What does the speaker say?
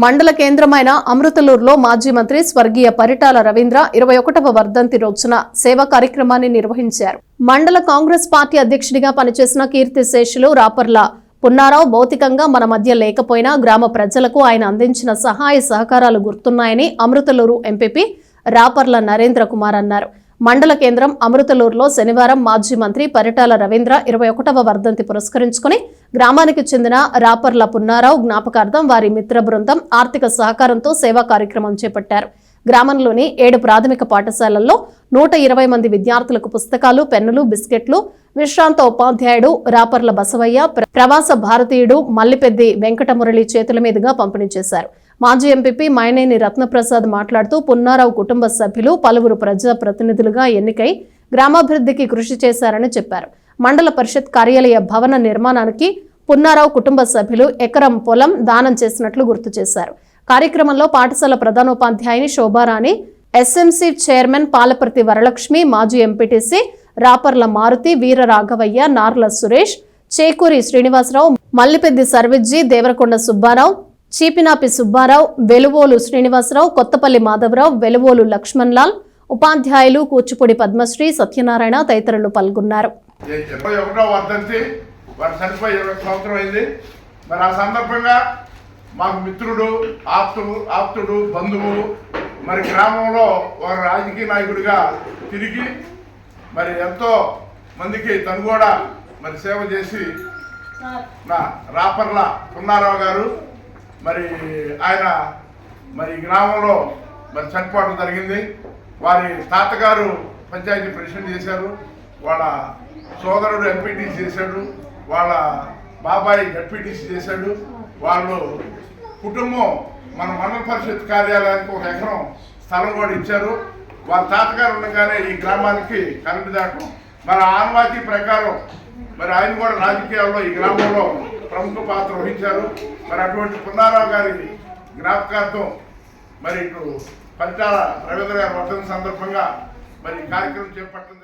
మండల కేంద్రమైన అమృతలూరులో మాజీ మంత్రి స్వర్గీయ పరిటాల రవీంద్ర 21వ వర్ధంతి రోజున సేవా కార్యక్రమాన్ని నిర్వహించారు. మండల కాంగ్రెస్ పార్టీ అధ్యక్షుడిగా పనిచేసిన కీర్తిశేషులు రాపర్ల పున్నారావు భౌతికంగా మన మధ్య లేకపోయినా గ్రామ ప్రజలకు ఆయన అందించిన సహాయ సహకారాలు గుర్తున్నాయని అమృతలూరు ఎంపీపీ రాపర్ల నరేంద్ర కుమార్ అన్నారు. మండల కేంద్రం అమృతలూరులో శనివారం మాజీ మంత్రి పరిటాల రవీంద్ర 21వ వర్ధంతి పురస్కరించుకుని గ్రామానికి చెందిన రాపర్ల పున్నారావు జ్ఞాపకార్థం వారి మిత్ర బృందం ఆర్థిక సహకారంతో సేవా కార్యక్రమం చేపట్టారు. గ్రామంలోని 7 ప్రాథమిక పాఠశాలల్లో 120 మంది విద్యార్థులకు పుస్తకాలు, పెన్నులు, బిస్కెట్లు విశ్రాంత ఉపాధ్యాయుడు రాపర్ల బసవయ్య, ప్రవాస భారతీయుడు మల్లిపెద్ది వెంకటమురళి చేతుల మీదుగా పంపిణీ చేశారు. మాజీ ఎంపీపీ మైనేని రత్నప్రసాద్ మాట్లాడుతూ పున్నారావు కుటుంబ సభ్యులు పలువురు ప్రజా ప్రతినిధులుగా ఎన్నికై గ్రామాభివృద్ధికి కృషి చేశారని చెప్పారు. మండల పరిషత్ కార్యాలయ భవన నిర్మాణానికి పున్నారావు కుటుంబ సభ్యులు ఎకరం పొలం దానం చేసినట్లు గుర్తు చేశారు. కార్యక్రమంలో పాఠశాల ప్రధానోపాధ్యాయుని శోభారాణి, ఎస్ఎంసీ చైర్మన్ పాలపర్తి వరలక్ష్మి, మాజీ ఎంపీటీసీ రాపర్ల మారుతి, వీర రాఘవయ్య, నార్ల సురేష్, చేకూరి శ్రీనివాసరావు, మల్లిపెద్ది సర్విజ్జి, దేవరకొండ సుబ్బారావు, చీపినాపి సుబ్బారావు, వెలువోలు శ్రీనివాసరావు, కొత్తపల్లి మాధవరావు, వెలువోలు లక్ష్మణ్ లాల్, ఉపాధ్యాయులు కూచిపూడి పద్మశ్రీ, సత్యనారాయణ తదితరులు పాల్గొన్నారు. మాకు మిత్రుడు, ఆప్తుడు, బంధువు, మరి గ్రామంలో వారు రాజకీయ నాయకుడిగా తిరిగి మరి ఎంతో మందికి తను కూడా మరి సేవ చేసి నా రాపర్ల పున్నారావు గారు మరి ఆయన మరి గ్రామంలో మరి చనిపోవడం జరిగింది. వారి తాతగారు పంచాయతీ ప్రెసిడెంట్ చేశారు, వాళ్ళ సోదరుడు ఎంపీటీసీ చేశాడు, వాళ్ళ బాబాయ్ జడ్పీటీసీ చేశాడు. వాళ్ళు కుటుంబం మన మండల పరిషత్ కార్యాలయానికి 1 ఎకరం స్థలం కూడా ఇచ్చారు. వాళ్ళ తాతగారు ఉండగానే ఈ గ్రామానికి కరెంటు దాటం మన ఆనవాయితీ ప్రకారం మరి ఆయన కూడా రాజకీయాల్లో ఈ గ్రామంలో ప్రముఖ పాత్ర వహించారు. మరి అటువంటి పున్నారావు గారి జ్ఞాపకార్థం మరి ఇటు పరిటాల రవీంద్ర గారి వర్ధంతి సందర్భంగా మరి కార్యక్రమం చేపట్టడం